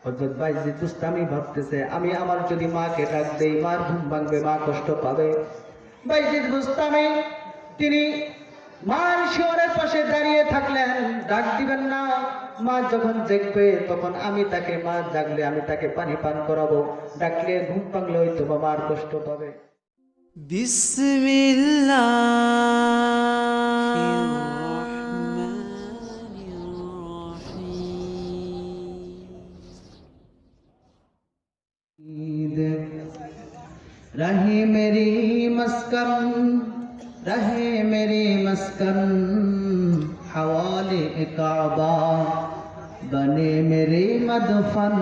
হযরত বাইজিদ বুস্তামি ভাবতেছে আমি আমার যদি মাকে ডাক দেই মার ঘুম ভাঙবে, মা কষ্ট পাবে। বাইজিদ বুস্তামি তিনি মার শিয়রের পাশে দাঁড়িয়ে থাকলেন, ডাক দিবেন না। মা যখন দেখবে তখন আমি তাকে, মা জাগলে আমি তাকে পানি পান করাবো, ডাকলে ঘুম ভাঙলে হয়তো বা মার কষ্ট পাবে। रहे मेरी मस्कन, रहे मेरी मस्कन हवाले काबा, बने मेरे मदफन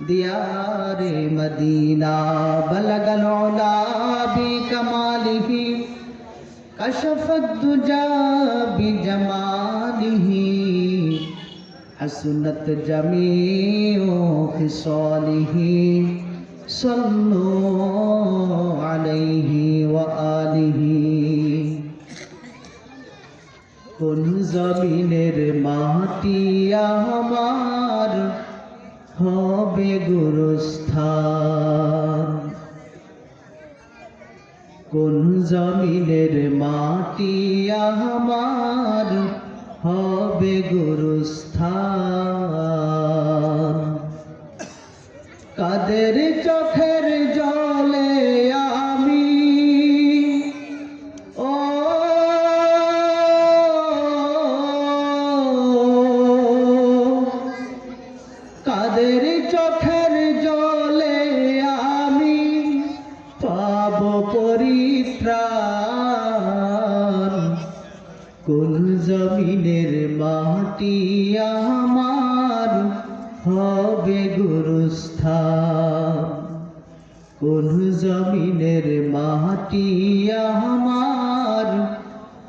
दियारे मदीना, बलगल उला बि कमालिही कशफत दुजा बि जमालिही, हसनत जमीओ खिसालिही, सल्लु अलैहि व आलिहि। কোন জমিনের মাটি আমার হবে গুরুস্থান, কোন জমিনের মাটি আমার হবে গুরুস্থান। কাদের চোখের জলে আমি ও কাদের চোখের জলে আমি পাব পরিত্রাণ, কোন জমিনের মাটি আমার হবে গুরুস্থান, কোন জমিনের মাটি আমার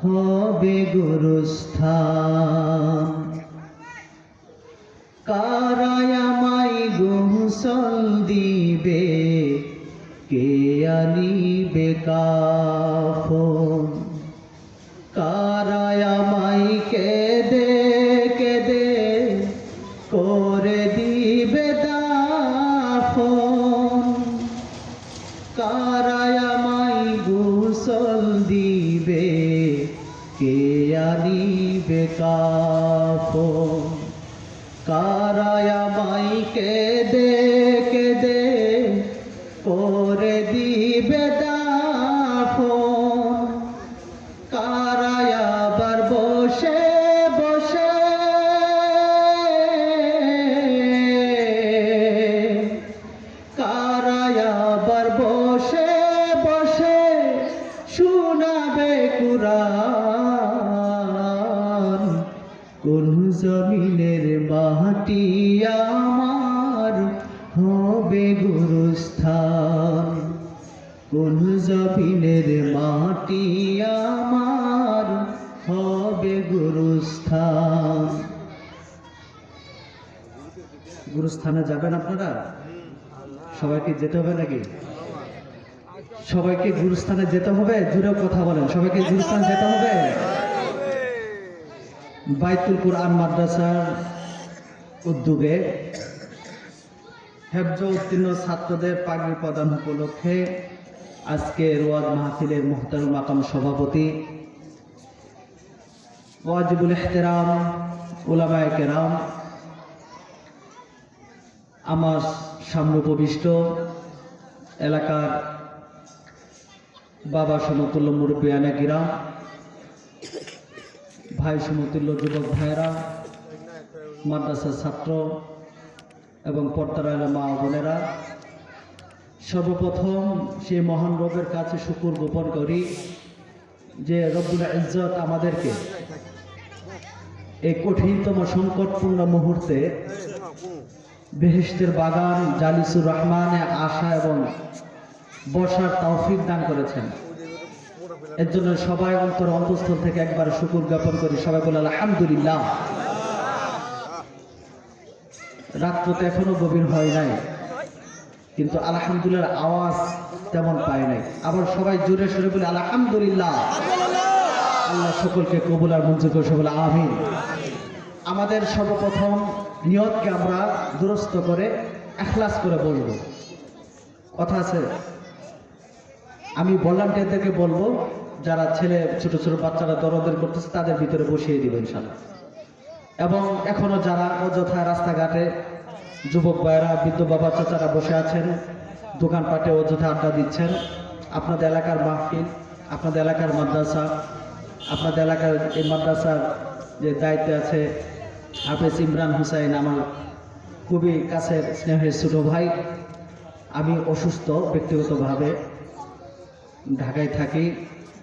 হবে গুরুস্থান। কারায় আমায় গোসল দিবে, কে আনিবে কাফন, কারায় আমায় কেঁদে কেঁদে করে দিবে দাফন, কারায় আমায় গোসল দিবে, কে আনিবে কাফন, কারায় আমায় কেঁদে কেঁদে করে দিবে দাফন, কারায় আবার বসে বসে কারায় আবার বসে বসে শোনাবে কুরআন, কোন জমিনের মাটি আমার হবে গুরুস্থান, কোন জমিনের মাটি আমার হবে গুরুস্থান। গুরুস্থানে যাবেন আপনারা? সবাইকে যেতে হবে নাকি? সবাইকে গুরুস্থানে যেতে হবে? জোরে কথা বলেন, সবাইকে গুরুস্থানে যেতে হবে? বাইতুল কুরআন মাদ্রাসার উদ্যোগে হেফজ উত্তীর্ণ ছাত্রদের পাগড়ি প্রদান উপলক্ষে আজকে ওয়াজ মাহফিলের মুহতারাম মাকাম সভাপতি ওয়াজিবুল ইহতিরাম উলামায়ে কেরাম, আমার সামনে উপবিষ্ট এলাকার বাবা সমতুল্য মুরব্বিয়ানে কিরাম, ভাই সমতুল্য যুবক ভাইরা, মাদ্রাসার ছাত্র এবং পর্দার আলা মা বোনেরা, সর্বপ্রথম সেই মহান রবের কাছে শুকর জ্ঞাপন করি যে রব্বুল ইজ্জত আমাদেরকে এই কঠিনতম সংকটপূর্ণ মুহূর্তে বেহেশতের বাগান জালিসুর রহমানে আসা এবং বসার তৌফিক দান করেছেন। এর জন্য সবাই অন্তঃস্থল থেকে একবার শুকর জ্ঞাপন করি, সবাই বলে আলহামদুলিল্লাহ। রাত্র তো এখনো গভীর হয় নাই, কিন্তু আলহামদুলিল্লাহ আওয়াজ তেমন পায় নাই। আবার সবাই জোরে সরে বলে আলহামদুলিল্লাহ। আল্লাহ সকলকে কবুল আর মঞ্জুর করে, সকলে আমিন। আমাদের সর্বপ্রথম নিয়তকে আমরা দুরস্ত করে ইখলাস করে বলবো। কথা আছে। আমি ভলান্টিয়ারদেরকে বলবো, যারা ছেলে ছোট ছোট বাচ্চারা দরদের করতেছে তাদের ভিতরে বসিয়ে দিব ইনশাল্লাহ। এবং এখনো যারা অযথা রাস্তাঘাটে যুবক ভাইয়েরা, বৃদ্ধ বাবা চাচারা বসে আছেন, দোকানপাটে অযথা আড্ডা দিচ্ছেন, আপনাদের এলাকার মাহফিল, আপনাদের এলাকার মাদ্রাসা, আপনাদের এলাকার এই মাদ্রাসার যে দায়িত্বে আছে হাফেজ ইমরান হুসাইন, আমার খুবই কাছের স্নেহের ছোট ভাই। আমি অসুস্থ ব্যক্তিগতভাবে, ঢাকায় থাকি,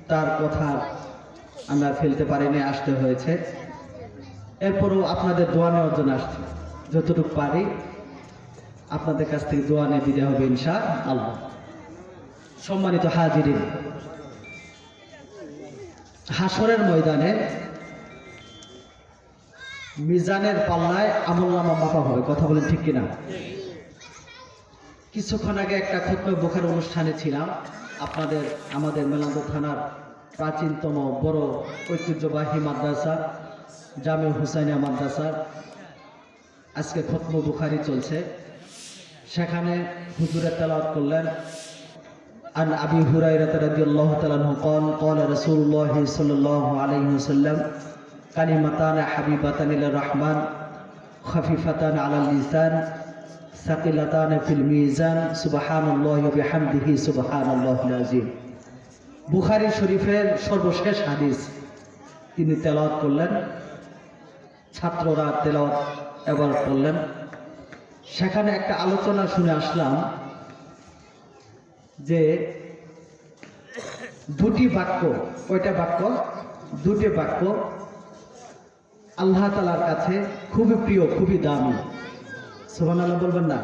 তার কথা আমরা ফেলতে পারিনি, আসতে হয়েছে। এরপরও আপনাদের দোয়া নেওয়ার জন্য আসছি, যতটুকু পারি আপনাদের কাছ থেকে দোয়া নিয়ে দিতে হবে ইনশাআল্লাহ। সম্মানিত হাজিরিন, হাসরের ময়দানে মিজানের পাল্লায় আমলনামা মাপা হবে। কথা বলেন ঠিক কিনা? কিছুক্ষণ আগে একটা খুতবা বুখারী অনুষ্ঠানে ছিলাম। আমাদের মেলান্দহ থানার প্রাচীনতম বড় ঐতিহ্যবাহী মাদ্রাসা জামে হুসাইনিয়া মাদ্রাসার আজকে খুতবা বুখারী চলছে। সেখানে হুজুরে তেলাওয়াত করলেন, আন আবি হুরায়রা রাদিয়াল্লাহু তাআলা আনহু قال قال رسول الله صلى الله عليه وسلم كلمتان حبيبتان إلى الرحمن خفيفتان على اللسان ثقيلتان في الميزان سبحان الله وبحمده سبحان الله العظيم। বুখারী শরীফের সর্বশেষ হাদিস তিনি তেলাওয়াত করলেন, ছাত্ররা তেলাওয়াত এবার করলেন। সেখানে একটা আলোচনা শুনে আসলাম যে দুটি বাক্য, কয়টা বাক্য? দুটি বাক্য আল্লাহ তাআলার কাছে খুবই প্রিয়, খুবই দামি। সুবহানাল্লাহ বলবেন না?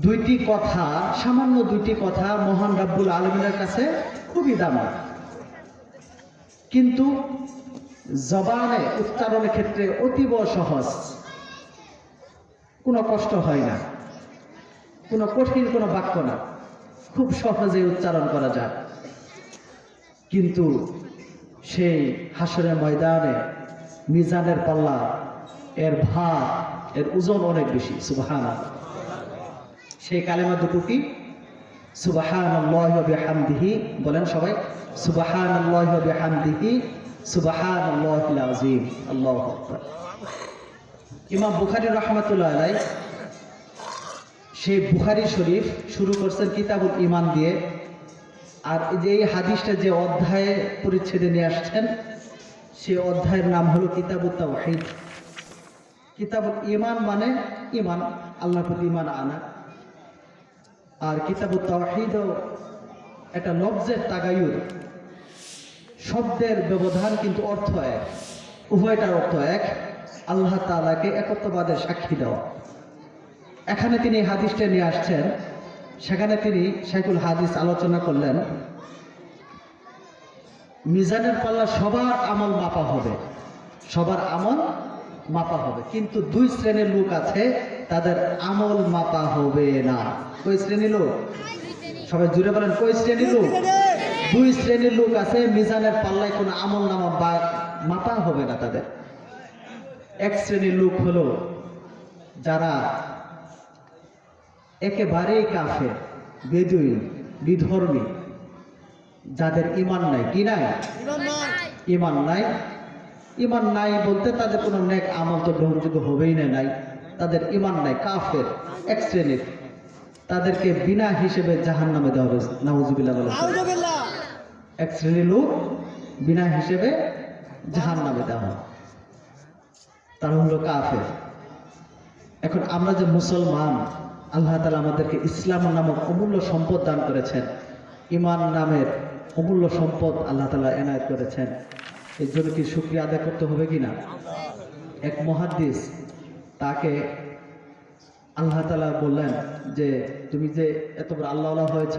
দুইটি কথা, সামান্য দুইটি কথা মহান রাব্বুল আলামিনের কাছে খুবই দামি, কিন্তু জবানে উচ্চারণের ক্ষেত্রে অতীব সহজ, কোনো কষ্ট হয় না, কোনো কঠিন কোনো বাক্য না, খুব সহজে উচ্চারণ করা যায়। কিন্তু সেই হাসরের ময়দানে মিজানের পাল্লা, এর ভার, এর ওজন অনেক বেশি। সুবহানাল্লাহ। সেই কালেমা দুটো কি? সুবহানাল্লাহি ওয়া বিহামদিহি। বলেন সবাই, সুবহানাল্লাহি ওয়া বিহামদিহি সুবহানাল্লাহিল আযীম। আল্লাহু আকবার। ইমাম বুখারী রাহমাতুল্লাহ আলাইহি সেই বুখারী শরীফ শুরু করছেন কিতাবুল ঈমান দিয়ে। আর যে এই হাদিসটা যে অধ্যায়ে পরিচ্ছেদে নিয়ে আসছেন, সেই অধ্যায়ের নাম হলো কিতাবুত তাওহীদ। কিতাবুল ঈমান মানে ঈমান, আল্লাহর প্রতি ঈমান আনা। আর কিতাবুত তাওহীদও একটা লফজের তাগায়ুর, শব্দের ব্যবধান কিন্তু অর্থ এক, উভয়টার অর্থ এক, আল্লাহ তাআলাকে একত্ববাদের সাক্ষী দেওয়া। এখানে তিনি হাদিসটা নিয়ে আসছেন, সেখানে তিনি শাইখুল হাদিস আলোচনা করলেন মিজানের পাল্লা সবার আমল মাপা হবে, সবার আমল মাপা হবে, কিন্তু দুই শ্রেণীর লোক আছে, তাদের আমল মাপা হবে না। কই শ্রেণীর লোক? সবাই জুড়ে বলেন, কই শ্রেণীর লোক? দুই শ্রেণীর লোক আছে, মিজানের পাল্লায় কোনো আমল নামা মাপা হবে না তাদের। এক শ্রেণীর লোক হলো যারা একেবারেই কাফের, বেদুইন, বিধর্মী, যাদের ঈমান নাই। কি নাই? ঈমান নাই। ঈমান নাই বলতে তাদের কোনো নেক আমল তো গ্রহণযোগ্য হবেই না, নাই, তাদের ঈমান নাই, কাফের এক শ্রেণীর। তাদেরকে বিনা হিসেবে জাহান্নামে দেওয়া হবে। নাউজুবিল্লাহ বলে এক শ্রেণীর লোক বিনা হিসেবে জাহান্নামে দেওয়া হবে, তারা হলো কাফের। এখন আমরা যে মুসলমান, আল্লাহ তাআলা আমাদেরকে ইসলাম নামক অমূল্য সম্পদ দান করেছেন, ঈমান নামের অমূল্য সম্পদ আল্লাহ তাআলা এনায়েত করেছেন। এর জন্য কি শুকরিয়া আদায় করতে হবে কিনা? এক মুহাদ্দিস, তাকে আল্লাহ তাআলা বললেন যে তুমি যে এত বড় আল্লাহওয়ালা হয়েছ,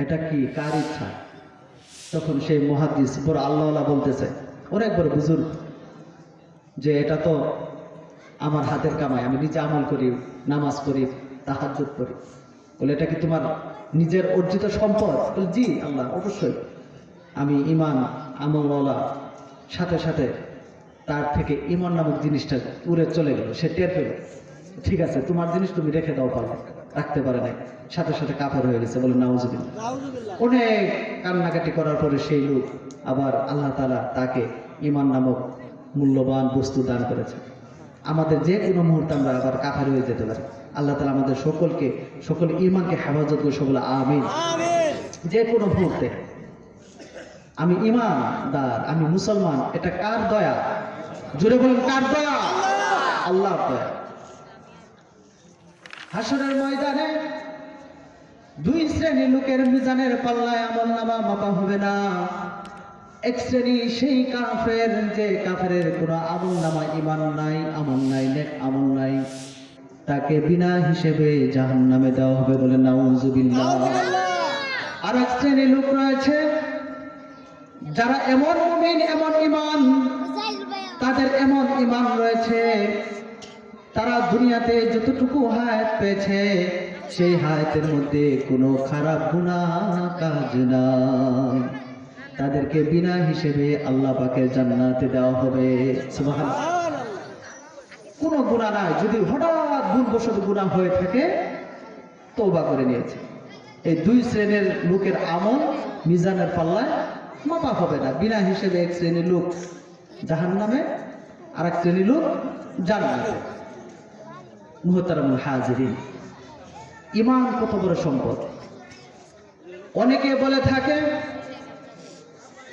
এটা কি কার ইচ্ছা? তখন সেই মুহাদ্দিস, বড় আল্লাহওয়ালা বলতেছে, অনেক বড় বুজুর্গ, যে এটা তো আমার হাতের কামাই, আমি নিজে আমল করি, নামাজ পড়ি, তাহাজ্জুদ করি। বলে এটা কি তোমার নিজের অর্জিত সম্পদ? বলে জি আল্লাহ, অবশ্যই আমি ঈমান আমলওয়ালা, সাথে সাথে তার থেকে ঈমান নামক জিনিসটা উড়ে চলে গেল, সে টের পেল। ঠিক আছে, তোমার জিনিস তুমি রেখে দাও, পারো, রাখতে পারে নাই, সাথে সাথে কাফের হয়ে গেছে, বলে নাউজুবিল্লাহ। অনেক কান্নাকাটি করার পরে সেই লোক আবার আল্লাহ তাআলা তাকে ঈমান নামক মূল্যবান বস্তু দান করেছে। আমাদের যে কোনো মুহূর্তে আমরা আবার কাফের হয়ে যেতে পারি। আল্লাহ তাআলা আমাদের সকল ঈমানকে হেফাজত করে, সকলে আমিন। যে কোনো মুহূর্তে আমি ঈমানদার, আমি মুসলমান, এটা কার দয়া? জোরে বলুন, কার দয়া? আল্লাহর দয়া। হাসরের ময়দানে দুই শ্রেণীর লোকের মিজানের পাল্লায় আমলনামা মাপা হবে না। এক শ্রেণী সেই কাফের, যে কাফেরের কোনো আমলনামা ঈমান নাই, আমল নাই, নেক আমল নাই, তাকে বিনা হিসেবে জাহান্নামে দেওয়া হবে, বলে নাউজুবিল্লাহ। আর এক শ্রেণীর লোক রয়েছে যারা এমন মুমিন, এমন ঈমান, তাদের এমন ঈমান রয়েছে, তারা দুনিয়াতে যতটুকু হায়াত পেয়েছে সেই হায়াতের মধ্যে কোনো খারাপ গুনাহ কাজ নাই, তাদেরকে বিনা হিসেবে আল্লাহ পাকের জান্নাতে দেওয়া হবে। সুবহানাল্লাহ। কোনো গুনাহ নাই, যদি হঠাৎ ভুলবশত গুনাহ হয়ে থাকে তওবা করে নিয়েছে। এই দুই শ্রেণীর লোকের আমল মিজানের পাল্লায় মাপা হবে না, বিনা হিসেবে এক শ্রেণীর লোক জাহান্নামে, আর এক শ্রেণীর লোক জান্নাতে। মুহতারামুল হাজিরিন, ঈমান কত বড় সম্পদ। অনেকে বলে থাকে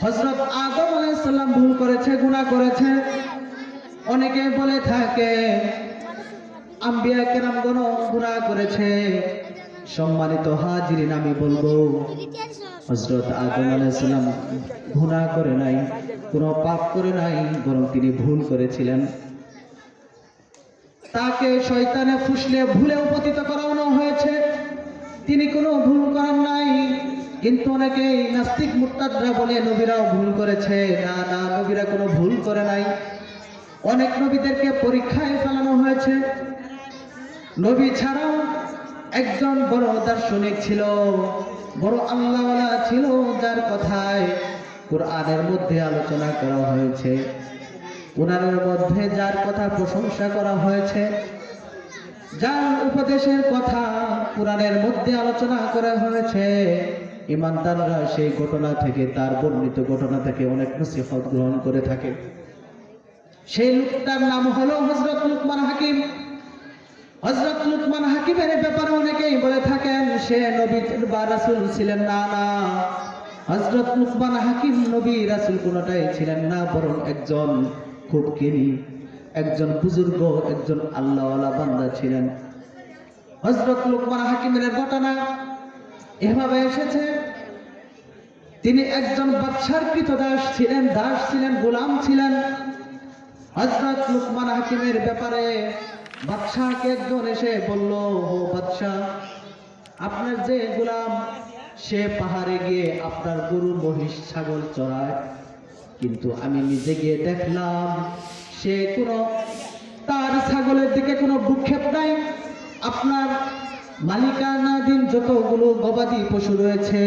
হযরত আদম আলাইহিস সালাম ভুল করেছে, গুনাহ করেছে। অনেকে বলে থাকে আম্বিয়া কেরামগণ গুনাহ করেছে। সম্মানিত হাজিরিন, আমি বলবো হযরত আদম আলাইহিস সালাম গুনাহ করে নাই, কোনো পাপ করে নাই, বরং তিনি ভুল করেছিলেন। তাকে শয়তানে ফুসলে ভুলেও পতিত করানো হয়েছে, তিনি কোনো ভুল করেন নাই। কিন্তু অনেকেই নাস্তিক মুরতাদরা বলে নবীরাও ভুল করেছে। না না, নবীরা কোনো ভুল করে নাই। অনেক নবীদেরকে পরীক্ষায় ফেলানো হয়েছে। নবী ছাড়াও একজন বড় দার্শনিক ছিল, বড় আল্লাহওয়ালা ছিল, যার কথায় কোরআনের মধ্যে আলোচনা করা হয়েছে, কোরআনের মধ্যে যার কথা প্রশংসা করা হয়েছে, যার উপদেশের কথা কোরআনের মধ্যে আলোচনা করা হয়েছে, ঈমানদাররা সেই ঘটনা থেকে, তার বর্ণিত ঘটনা থেকে অনেক নসিহত গ্রহণ করে থাকে। সেই লোকটার নাম হলো হযরত লুকমান হাকিম। হযরত লুকমান হাকিমের ব্যাপারে অনেকেই বলে থাকেন সে নবী বা রাসূল ছিলেন না। না, হযরত লুকমান হাকিম নবী রাসূল কোনটাই ছিলেন না, বরং একজন খুব জ্ঞানী, একজন বুজুর্গ, একজন আল্লাহওয়ালা বান্দা ছিলেন। হযরত লুকমান হাকিমের ঘটনা এভাবে এসেছে, তিনি একজন বাদশার কৃতদাস ছিলেন, দাস ছিলেন, গোলাম ছিলেন। হযরত লুকমান হাকিমের ব্যাপারে বাদশাকে একজন এসে বলল, ও বাদশা, আপনার যে গোলাম সে পাহাড়ে গিয়ে আপনার গরু, মহিষ, ছাগল চড়ায়, কিন্তু আমি নিজে গিয়ে দেখলাম সে তার ছাগলের দিকে কোনো ভ্রুক্ষেপ নাই। আপনার মালিকানাধীন যতগুলো গবাদি পশু রয়েছে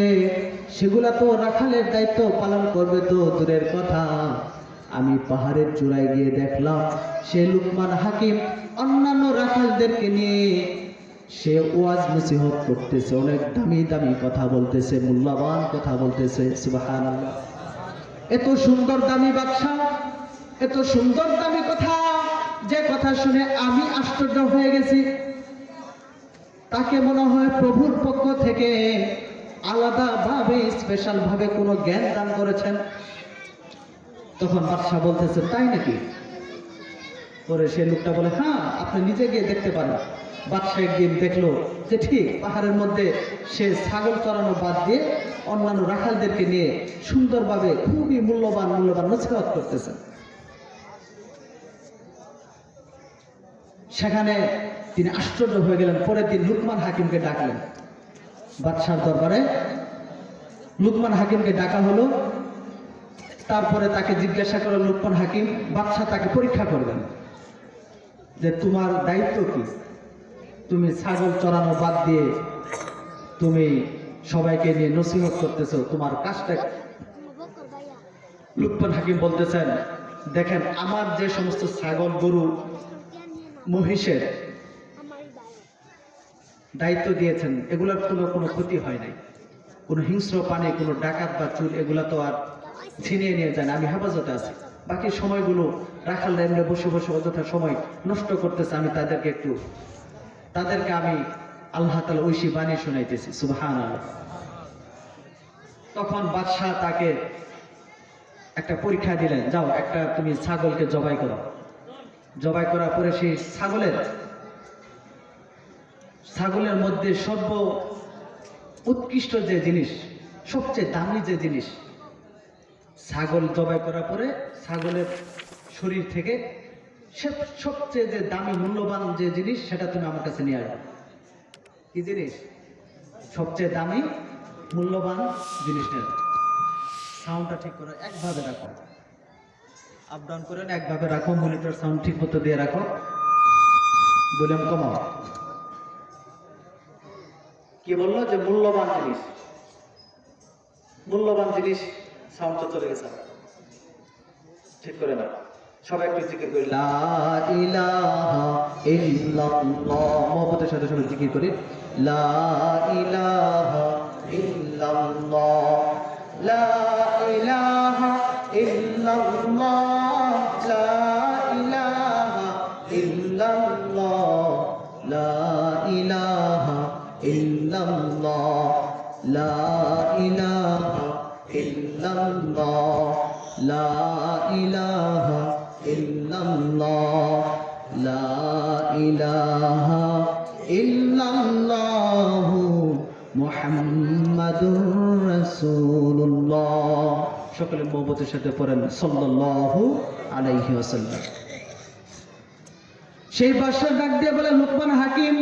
সেগুলা তো রাখালের দায়িত্ব পালন করবে, তো দূরের কথা, আমি পাহাড়ের চূড়ায় গিয়ে দেখলাম সে লুকমান হাকিম অন্যান্য রাখালদেরকে নিয়ে সে ওয়াজ নসিহত করতেছে, অনেক দামি দামি কথা বলতেছে, মূল্যবান কথা বলতেছে। সুবহানাল্লাহ। এত সুন্দর দামি বাদশা, এত সুন্দর দামি কথা, যে কথা শুনে আমি আশ্চর্য হয়ে গেছি। তাকে মনে হয় প্রভুর পক্ষ থেকে আলাদা ভাবে, স্পেশাল ভাবে কোনো জ্ঞান দান করেছেন। তখন বাদশা বলতেছে, তাই নাকি? পরে সে লোকটা বলে, হ্যাঁ, আপনি নিজে গিয়ে দেখতে পারেন। বাদশা একদিন দেখলো যে ঠিক পাহাড়ের মধ্যে সে ছাগল চড়ানো বাদ দিয়ে অন্যান্য রাখালদেরকে নিয়ে সুন্দরভাবে খুবই মূল্যবান নসিহত করতেছে। সেখানে তিনি আশ্চর্য হয়ে গেলেন। পরের দিন লুকমান হাকিমকে ডাকলেন বাদশার দরবারে। লুকমান হাকিমকে ডাকা হলো। তারপরে তাকে জিজ্ঞাসা করে লুকমান হাকিম, বাদশা তাকে পরীক্ষা করবেন যে তোমার দায়িত্ব কি, তুমি ছাগল চড়ানো বাদ দিয়ে তুমি সবাইকে নিয়ে নসিহত করতেছো, তোমার কাজটা। লুকমান হাকিম বলতেছেন, দেখেন আমার যে সমস্ত ছাগল গরু মহিষের দায়িত্ব দিয়েছেন এগুলোর কোনো ক্ষতি হয় নাই, কোনো হিংস্র প্রাণী, কোনো ডাকাত বা চুর এগুলা তো আর ছিনিয়ে নিয়ে যায় না, আমি হেফাজতে আছি। বাকি সময়গুলো রাখাল এমনি বসে বসে অযথা সময় নষ্ট করতেছে, আমি তাদেরকে আমি আল্লাহ তাআলা ঐশী বাণী শোনাইতেছি, সুবহানাল্লাহ। তখন বাদশাহ তাকে একটা পরীক্ষা দিলেন, যাও একটা তুমি ছাগলকে জবাই করো। জবাই করার পরে সেই ছাগলের মধ্যে সর্ব উৎকৃষ্ট যে জিনিস, সবচেয়ে দামি যে জিনিস, ছাগল জবাই করার পরে ছাগলের শরীর থেকে সবচেয়ে যে দামি মূল্যবান যে জিনিস সেটা তুমি আমার কাছে নিয়ে আসবে। কি জিনিস? সবচেয়ে দামি মূল্যবান জিনিসটা। সাউন্ডটা ঠিক করে একভাবে রাখো, আপ ডাউন করে না, একভাবে রাখো, মনিটর সাউন্ড ঠিক মতো দিয়ে রাখো, ভলিউম কমাও। কি বললো যে মূল্যবান জিনিস, মূল্যবান জিনিস, সাউন্ডটা চলে গেছে, ঠিক করে না। সবাই একটু জিকির করি, লা ইলাহা ইল্লাল্লাহ, মহব্বতের সাথে সবাই জিকির করি, লা ইলাহা ইল্লাল্লাহ, লা ইলাহা ইল্লাল্লাহ, লা ইলাহা ইল্লাল্লাহ, লা ইলাহা ইল্লাল্লাহ, লা ইলাহা ইল্লাল্লাহ, লা ইলাহা ইল্লাল্লাহ, লা ইলাহা ইল্লাল্লাহ, মুহাম্মাদুর রাসূলুল্লাহ। সকলে মহব্বতের সাথে পড়েন সাল্লাল্লাহু আলাইহি ওয়াসাল্লাম। সেই বাদশা ডাক দিয়ে বলে, লুকমান হাকিম,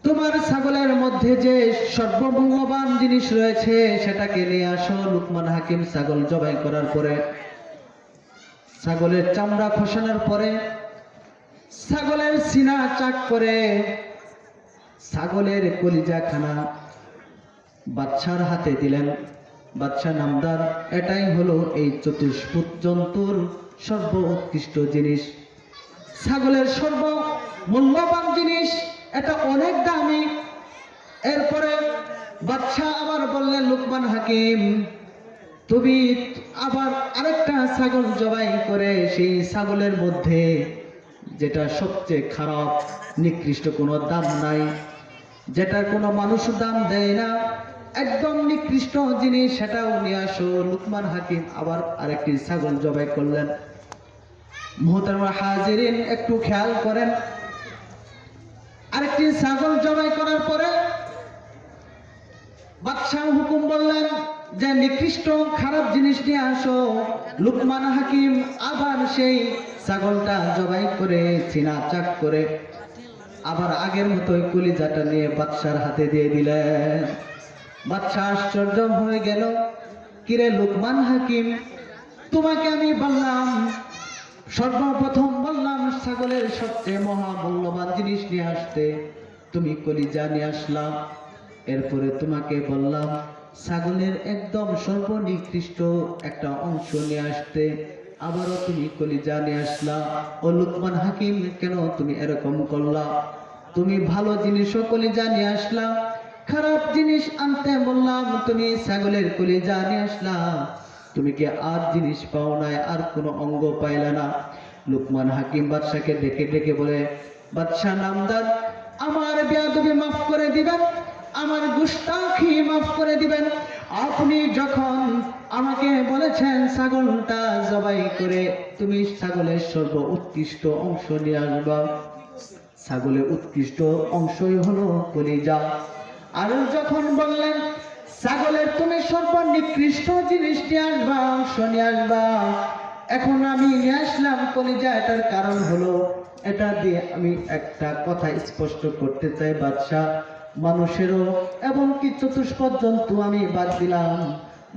তোমার ছাগলের মধ্যে যে সর্বমূল্যবান জিনিস রয়েছে সেটাকে নিয়ে আসো। লুকমান হাকিম ছাগল জবাই করার পরে, ছাগলের চামড়া খসানোর পরে, ছাগলের সিনা চাক করে, ছাগলের কলিজা খানা বাদশার হাতে দিলেন। বাদশা নামদার, এটাই হলো এই চতুষ্পুত জন্তুর সর্ব উৎকৃষ্ট জিনিস, ছাগলের সর্ব মূল্যবান জিনিস, এটা অনেক দামি। এরপরে বাদশাহ আবার বললেন, লুকমান হাকিম, তুমি আবার আরেকটা ছাগল জবাই করে সেই ছাগলের মধ্যে যেটা সবচেয়ে খারাপ, নিকৃষ্ট, কোনো দাম নাই, যেটার কোনো মানুষ দাম দেয় না, একদম নিকৃষ্ট জিনিস, সেটাও নিয়ে আসো। লুকমান হাকিম আবার আরেকটি ছাগল জবাই করলেন। মুহতারাম হাজিরিন, একটু খেয়াল করেন, আরেকটি ছাগল জবাই করার পরে বাদশাহ হুকুম বললেন যে নিকৃষ্ট খারাপ জিনিস নিয়ে আসো। লুকমান হাকিম আবার সেই ছাগলটা জবাই করে সিনা চাক করে আবার আগের মতোই কলিজাটা নিয়ে বাদশার হাতে দিয়ে দিলেন। বাদশা আশ্চর্য হয়ে গেল, কিরে লুকমান হাকিম, তোমাকে আমি বললাম, সর্বপ্রথম বললাম ছাগলের সবচেয়ে মহামূল্যবান জিনিস নিয়ে আসতে, তুমি কলিজা নিয়ে আসলা। এরপরে তোমাকে বললাম ছাগলের একদম সর্বনিকৃষ্ট একটা অংশ নিয়ে আসতে, আবারও তুমি কলিজা নিয়ে আসলা। ও লুকমান হাকিম, কেন তুমি এরকম করলা? তুমি ভালো জিনিসও কলিজা নিয়ে আসলা, খারাপ জিনিস আনতে বললাম, তুমি ছাগলের কলিজা নিয়ে আসলা, তুমি কি আর জিনিস পাও নাই, আর কোনো অঙ্গ পাইলা না? লুকমান হাকিম বাদশাকে ডেকে ডেকে বলে, বাদশা নামদার, আমার বেয়াদবি মাফ করে দিবেন, আমার গুস্তাখি মাফ করে দিবেন। আপনি যখন আমাকে বলেছেন ছাগলটা জবাই করে তুমি ছাগলের সর্ব উৎকৃষ্ট অংশ নিয়ে আসবা, ছাগলের উৎকৃষ্ট অংশই হলো কলিজা। আর যখন বললেন ছাগলের তুমি সর্বনিকৃষ্ট জিনিস নিয়ে আসবা, অংশ নিয়ে আসবা, এখন আমি নিয়ে আসলাম কলিজা। এটার কারণ হলো, এটা দিয়ে আমি একটা কথা স্পষ্ট করতে চাই, বাদশা, মানুষেরও এবং কি চতুষ্পদ জন্তু আমি বাদ দিলাম,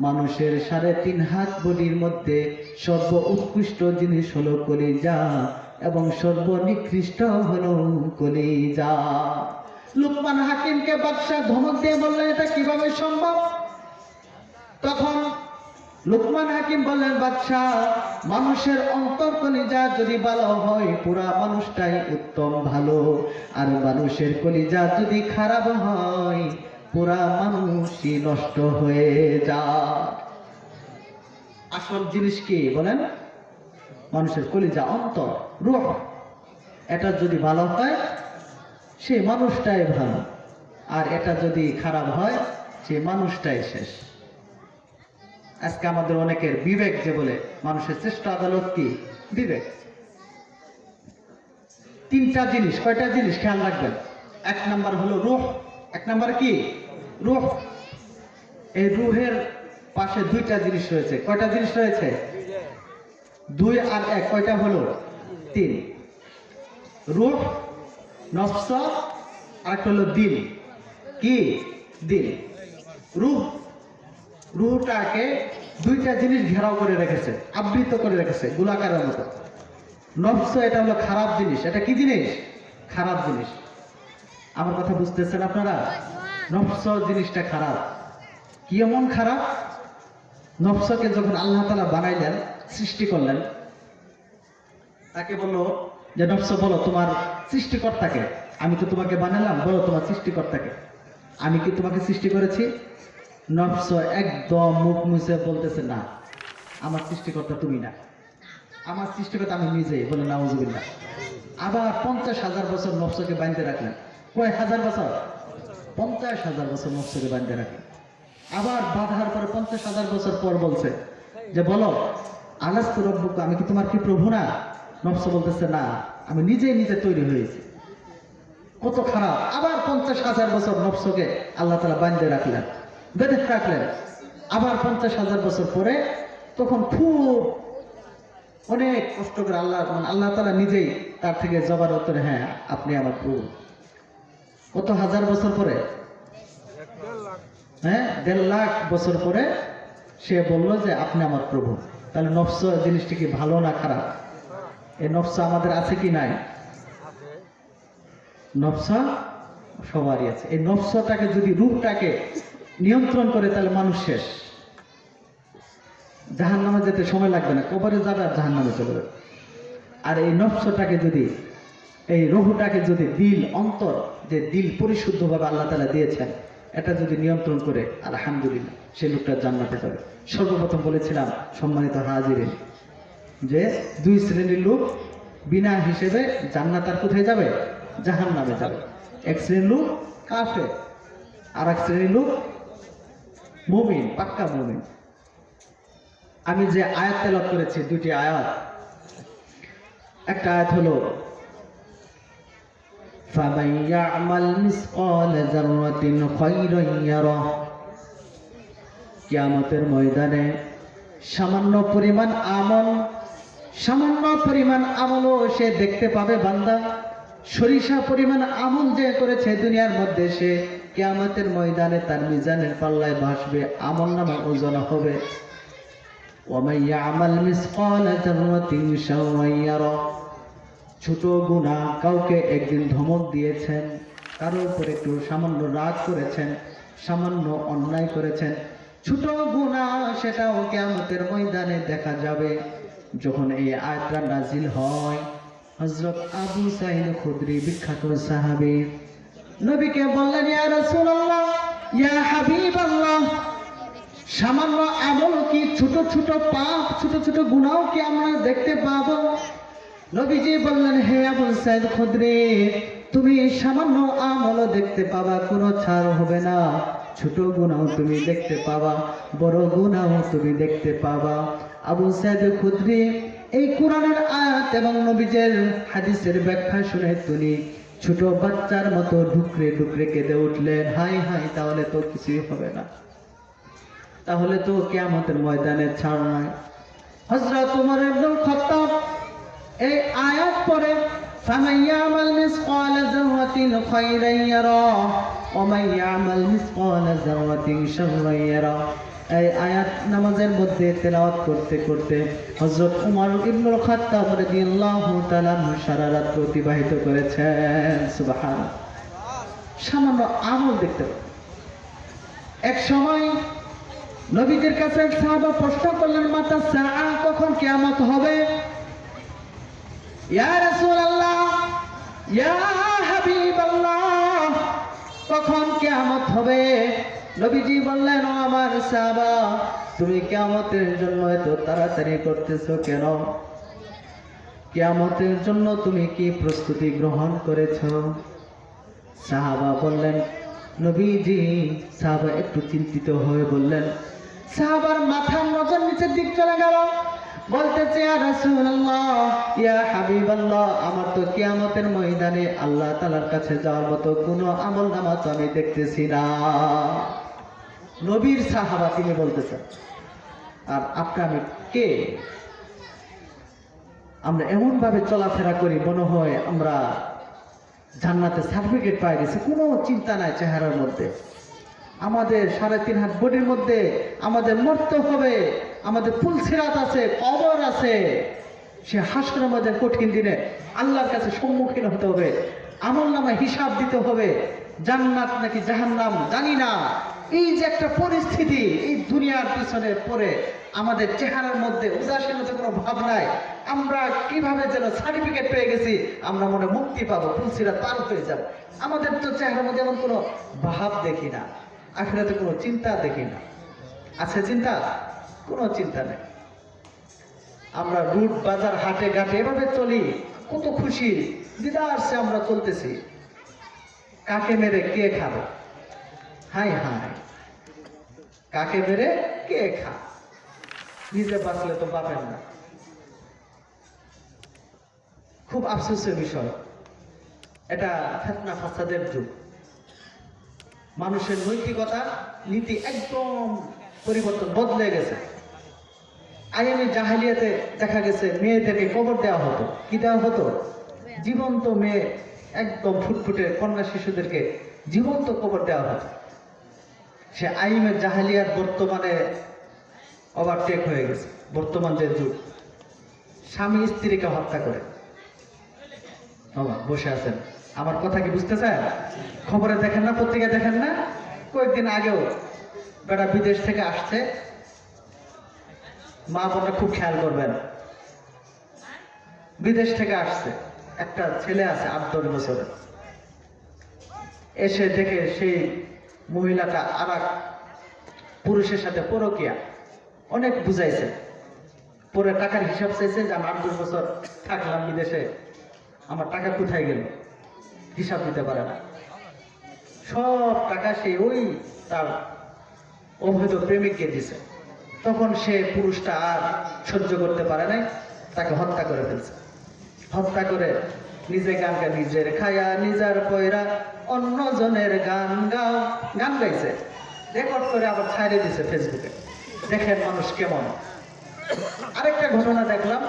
মানুষের 3.5 হাত বডির মধ্যে সর্ব উৎকৃষ্ট জিনিস হলো কলিজা এবং সর্বনিকৃষ্ট হলো কলিজা। লুকমান হাকিমকে বাদশা ধমক দিয়ে বললেন, এটা কিভাবে সম্ভব? তখন লুকমান হাকিম বললেন, বাদশা, মানুষের অন্তর কলিজা যদি ভালো হয় পুরা মানুষটাই উত্তম ভালো, আর মানুষের কলিজা যদি খারাপ হয় পুরা মানুষই নষ্ট হয়ে যায়। আসল জিনিস কি বলেন? মানুষের কলিজা, অন্তর, রূহ। এটা যদি ভালো হয় সে মানুষটাই ভালো, আর এটা যদি খারাপ হয় সে মানুষটাই শেষ। আজকে আমাদের অনেকের বিবেক, যে বলে মানুষের শ্রেষ্ঠ আদালত কি? বিবেক। তিনটা জিনিস, কয়টা জিনিস খেয়াল রাখবেন। এক নাম্বার হলো রূহ। এক নাম্বার কি? রূহ। এই রূহের পাশে দুইটা জিনিস রয়েছে। কয়টা জিনিস রয়েছে? দুই আর এক, কয়টা হলো? তিন। রূহ, নফস, আর একটা হলো দিল। কি? দিল। রূহ, রূহটাকে দুইটা জিনিস ঘেরাও করে রেখেছে, আবৃত করে রেখেছে গোলাকারের মতো। নফস, এটা হলো খারাপ জিনিস। এটা কি জিনিস? খারাপ জিনিস। আমার কথা বুঝতেছেন আপনারা? নফস জিনিসটা খারাপ। কি এমন খারাপ? নফসকে যখন আল্লাহ তাআলা বানাইলেন, সৃষ্টি করলেন, তাকে বললো যে নফস বলো তোমার সৃষ্টিকর্তাকে। আমি তো তোমাকে বানালাম, বলো তোমার সৃষ্টিকর্তাকে। আমি কি তোমাকে সৃষ্টি করেছি? নফস একদম মুখ মুছে বলতেছে, না, আমার সৃষ্টিকর্তা তুমি না, আমার সৃষ্টিকর্তা আমি নিজেই। বলে নাউজুবিল্লাহ। আবার 50,000 বছর নফসকে বাঁধতে রাখলেন। কয় হাজার বছর? 50,000 বছর নফসকে বাঁধতে রাখলেন। আবার বাঁধার পরে 50,000 বছর পর বলছে যে বলো আলাস্তু রব্বুক, আমি কি তোমার কি প্রভু না? নফস বলতেছে, না, আমি নিজেই নিজে তৈরি হয়েছি। কত খারাপ! আবার 50,000 বছর নফসকে আল্লাহ তাআলা বাঁধতে রাখলেন, বেঁধে রাখলেন। আবার 50,000 বছর পরে তখন খুব অনেক কষ্ট করে আল্লাহ তাআলা নিজেই তার থেকে জবাব উত্তরে, হ্যাঁ আপনি আমার প্রভু। কত হাজার বছর পরে? হ্যাঁ, 1.5 লাখ বছর পরে সে বললো যে আপনি আমার প্রভু। তাহলে নফস জিনিসটি কি ভালো না খারাপ? এই নফস আমাদের আছে কি নাই? নফস সবারই আছে। এই নফসটাকে যদি, রূহটাকে নিয়ন্ত্রণ করে তাহলে মানুষ শেষ। জাহান্নামে যেতে সময় লাগবে না, কবরে যাবে আর জাহান্নামে চলে যাবে। আর এই নফসটাকে যদি, এই রূহটাকে যদি দিল, অন্তর, যে দিল পরিশুদ্ধভাবে আল্লাহ তাআলা দিয়েছেন, এটা যদি নিয়ন্ত্রণ করে, আলহামদুলিল্লাহ, সেই লোকটা জান্নাতে যাবে। সর্বপ্রথম বলেছিলাম সম্মানিত হাজিরিন, যে দুই শ্রেণীর লোক বিনা হিসেবে জান্নাত আর কোথায় যাবে? জাহান্নামে যাবে। এক শ্রেণীর লোক কাফের, আর এক শ্রেণীর লোক মুমিন, পাক্কা মুমিন। আমি যে আয়াত তেলাওয়াত করেছি, দুটি আয়াত। একটা আয়াত হলো فَمَن يَعْمَلْ مِثْقَالَ ذَرَّةٍ خَيْرًا يَرَهُ। কিয়ামতের ময়দানে সামান্য পরিমাণ আমলও সে দেখতে পাবে। বান্দা সরিষা পরিমাণ আমল যে করেছে দুনিয়ার মধ্যে, সে কিয়ামতের ময়দানে তার মিজানের পাল্লায় ভাসবে, আমলনামা ওজন হবে। وَمَن يَعْمَلْ مِثْقَالَ ذَرَّةٍ شَرًّا يَرَهُ। ছোট গুনাহ, কাউকে একদিন ধমক দিয়েছেন, কারোর উপর একটু সামান্য রাগ করেছেন, সামান্য অন্যায় করেছেন, ছোট গুনাহ, সেটাও কিয়ামতের ময়দানে দেখা যাবে। যখন এই আয়াতটা নাজিল হয়, হযরত আবু সাঈদ খুদরি, বিখ্যাত সাহাবী, নবীকে বললেন, ইয়া রাসূলুল্লাহ, ইয়া হাবিবাল্লাহ, সামান্য আমল কি, ছোট ছোট পাপ, ছোট ছোট গুনাহ কি আমরা দেখতে পাবো? নবীজি বললেন, হে আবু সাঈদ খুদরি, তুমি সামান্য আমলও দেখতে পাবা, কোনো ছাড় হবে না। ছোট গুনাহ তুমি দেখতে পাবা, বড় গুনাহ তুমি দেখতে পাবা। আবু সাঈদ খুদরি এই কোরআনের আয়াত এবং নবীজের হাদিসের ব্যাখ্যা শুনে তিনি ছোট বাচ্চার মতো ঢুকরে ঢুকরে কেঁদে উঠলেন, হাই হাই, তাহলে তো কিছুই হবে না, তাহলে তো কিয়ামতের ময়দানে ছাড় নাই। হযরত ওমর ইবনে খাত্তাব এই আয়াত পড়ে, فَمَن يَعْمَلْ مِثْقَالَ ذَرَّةٍ خَيْرًا يَرَهُ وَمَن يَعْمَلْ مِثْقَالَ ذَرَّةٍ شَرًّا يَرَهُ। এই আয়াত নামাজের মধ্যে তেলাওয়াত করতে করতে হযরত ওমর ইবনে খাত্তাব রাদিয়াল্লাহু তাআলা সারা রাত অতিবাহিত করেছেন। সুবহানাল্লাহ। সামান্য আমল দেখতে পাবেন। এক সময় নবীজির কাছে সাহাবা প্রশ্ন করলেন, মাতা সাআ, কখন কিয়ামত হবে? ইয়া রাসূলুল্লাহ, ইয়া হাবিবাল্লাহ, কখন কিয়ামত হবে? নবীজি বললেন, ও আমার সাহাবা, তুমি কিয়ামতের জন্য এত তাড়াতাড়ি করতেছো কেন? কিয়ামতের জন্য তুমি কি প্রস্তুতি গ্রহণ করেছো? সাহাবা বললেন, নবীজি, সাহাবা একটু চিন্তিত হয়ে বললেন, সাহাবার মাথার নজর নিচের দিক চলে গেল, বলতেছে, ইয়া রাসূলুল্লাহ, ইয়া হাবিবাল্লাহ, আমার তো কিয়ামতের ময়দানে আল্লাহ তাআলার কাছে যাওয়ার মতো কোনো আমল নামা তো আমি দেখতেছি না। নবীর সাহাবা তিনি বলতেছেন, আর আপনি আমি কে? আমরা এমন ভাবে চলাফেরা করি মনে হয় আমরা জান্নাতে সার্টিফিকেট পাই গেছি, কোনো চিন্তা নাই চেহারার মধ্যে। আমাদের 3.5 হাত বডির মধ্যে আমাদের মরতে হবে, আমাদের পুলসিরাত আছে, কবর আছে, সে হাসরের মধ্যে কঠিন দিনে আল্লাহর কাছে সম্মুখীন হতে হবে, আমল নামা হিসাব দিতে হবে, জান্নাত নাকি জাহান্নাম জানি না। এই যে একটা পরিস্থিতি, এই দুনিয়ার পিছনে পড়ে আমাদের চেহারার মধ্যে উদাসীনতার কোনো ভাব নাই। আমরা কিভাবে যেন সার্টিফিকেট পেয়ে গেছি, আমরা মনে মুক্তি পাবো, পুলসিরাত পার হয়ে যাবো। আমাদের তো চেহারার মধ্যে এমন কোনো ভাব দেখি না, আখিরাতে কোনো চিন্তা দেখি না। আছে চিন্তা? কোনো চিন্তা নেই। আমরা রুট বাজার হাটে ঘাটে এভাবে চলি, কত খুশি দিদারসে আমরা চলতেছি। কাকে মেরে কে খাবে? হাই হাই, কাকে মেরে কে খা? নিজে বাঁচলে তো পাবেন না। খুব আফসোসের বিষয়, এটা ফিতনা ফাসাদের যুগ। মানুষের নৈতিকতা নীতি একদম পরিবর্তন, বদলে গেছে। আইয়ামে জাহেলিয়াতে দেখা গেছে মেয়েদেরকে কবর দেওয়া হতো। কি দেওয়া হতো? জীবন্ত মেয়ে, একদম ফুটফুটে কন্যা শিশুদেরকে জীবন্ত কবর দেওয়া হতো। সে আইয়ামে জাহেলিয়াত বর্তমানে ওভারটেক হয়ে গেছে। বর্তমান যে যুগ, স্বামী স্ত্রীকে হত্যা করে। বসে আছেন, আমার কথা কি বুঝতে চায়? খবরে দেখেন না, পত্রিকায় দেখেন না? কয়েকদিন আগেও বেটা বিদেশ থেকে আসছে, মা বোনরা খুব খেয়াল করবেন, বিদেশ থেকে আসছে, একটা ছেলে আছে 8-10 বছরের, এসে দেখে সেই মহিলাটা আর এক পুরুষের সাথে পরকিয়া। অনেক বুঝাইছে, পরে টাকার হিসাব চাইছে যে আমি 8-10 বছর থাকলাম বিদেশে, আমার টাকা কোথায় গেল, হিসাব দিতে পারে না। সব টাকা সে ওই তার অবৈধ প্রেমিককে দিছে। তখন সে পুরুষটা আর সহ্য করতে পারে নাই, তাকে হত্যা করে ফেলছে। হত্যা করে নিজে গান গায়, নিজের খায়া নিজের পয়রা অন্য জনের গান গাও, গান গাইছে, রেকর্ড করে আবার ছাড়ে দিছে ফেসবুকে। দেখেন মানুষ কেমন। আরেকটা ঘটনা দেখলাম,